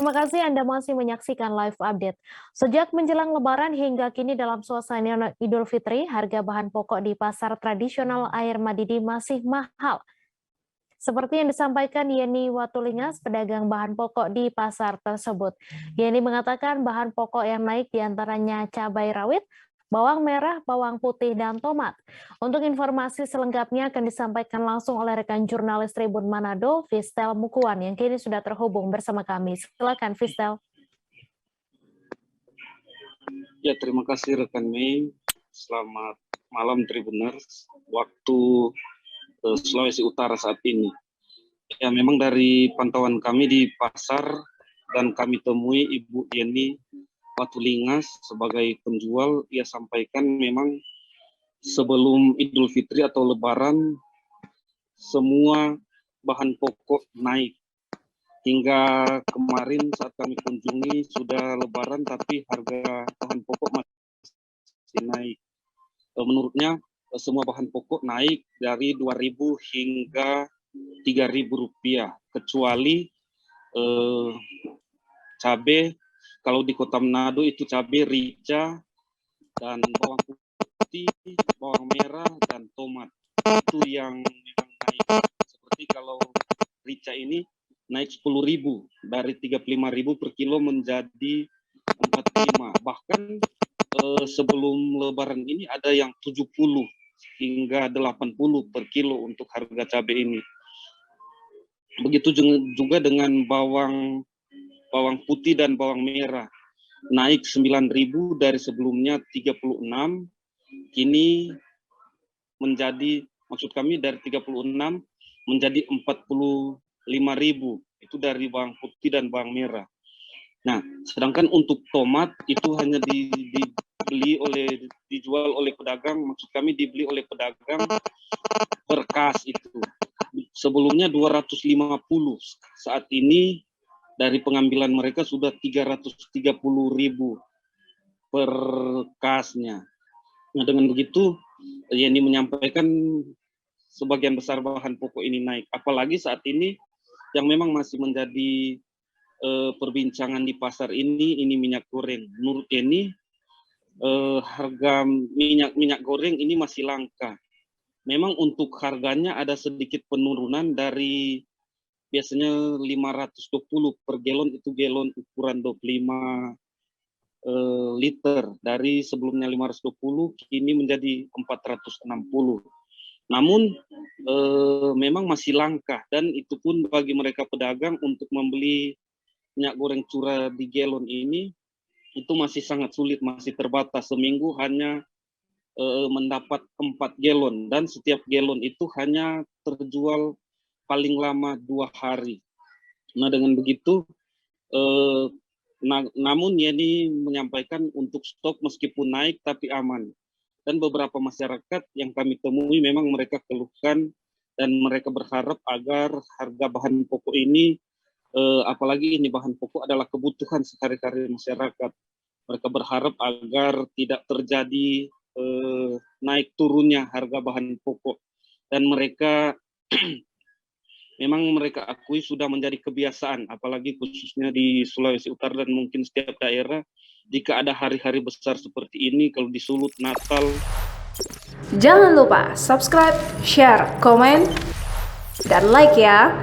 Terima kasih Anda masih menyaksikan live update. Sejak menjelang Lebaran hingga kini dalam suasana Idul Fitri, harga bahan pokok di pasar tradisional Air Madidi masih mahal. Seperti yang disampaikan Yeni Watulingas, pedagang bahan pokok di pasar tersebut. Yeni mengatakan bahan pokok yang naik diantaranya cabai rawit, bawang merah, bawang putih, dan tomat. Untuk informasi selengkapnya akan disampaikan langsung oleh rekan jurnalis Tribun Manado, Fistel Mukuan, yang kini sudah terhubung bersama kami. Silakan, Fistel. Ya, terima kasih rekan Mei. Selamat malam Tribuners. Waktu Sulawesi Utara saat ini. Ya, memang dari pantauan kami di pasar dan kami temui Ibu Yeni Watulingas sebagai penjual, ia sampaikan memang sebelum Idul Fitri atau Lebaran semua bahan pokok naik. Hingga kemarin saat kami kunjungi sudah Lebaran tapi harga bahan pokok masih naik. Menurutnya semua bahan pokok naik dari 2.000 hingga 3.000 rupiah, kecuali cabai. Kalau di Kota Manado itu cabai rica dan bawang putih, bawang merah, dan tomat. Itu yang memang naik. Seperti kalau rica ini naik 10.000 dari 35.000 per kilo menjadi 45. Bahkan sebelum Lebaran ini ada yang 70 hingga 80 per kilo untuk harga cabai ini. Begitu juga dengan bawang putih dan bawang merah. Naik 9.000 dari sebelumnya 36, kini menjadi, maksud kami dari 36 menjadi 45.000. Itu dari bawang putih dan bawang merah. Nah, sedangkan untuk tomat itu hanya dijual oleh pedagang, maksud kami dibeli oleh pedagang berkas itu. Sebelumnya 250, saat ini dari pengambilan mereka sudah 330.000 per kasnya. Nah, dengan begitu Yeni menyampaikan sebagian besar bahan pokok ini naik. Apalagi saat ini yang memang masih menjadi perbincangan di pasar ini minyak goreng. Menurut Yeni harga minyak goreng ini masih langka. Memang untuk harganya ada sedikit penurunan dari biasanya 520 per galon, itu galon ukuran 25 liter. Dari sebelumnya 520 kini menjadi 460. Namun memang masih langka, dan itu pun bagi mereka pedagang untuk membeli minyak goreng curah di galon ini itu masih sangat sulit, masih terbatas. Seminggu hanya mendapat 4 galon, dan setiap galon itu hanya terjual paling lama 2 hari. Nah, dengan begitu namun Yeni menyampaikan untuk stok meskipun naik tapi aman. Dan beberapa masyarakat yang kami temui memang mereka keluhkan dan mereka berharap agar harga bahan pokok ini, apalagi ini bahan pokok adalah kebutuhan sehari-hari masyarakat. Mereka berharap agar tidak terjadi naik turunnya harga bahan pokok. Dan mereka memang mereka akui sudah menjadi kebiasaan, apalagi khususnya di Sulawesi Utara dan mungkin setiap daerah, jika ada hari-hari besar seperti ini, kalau di Sulut, Natal. Jangan lupa subscribe, share, komen, dan like ya.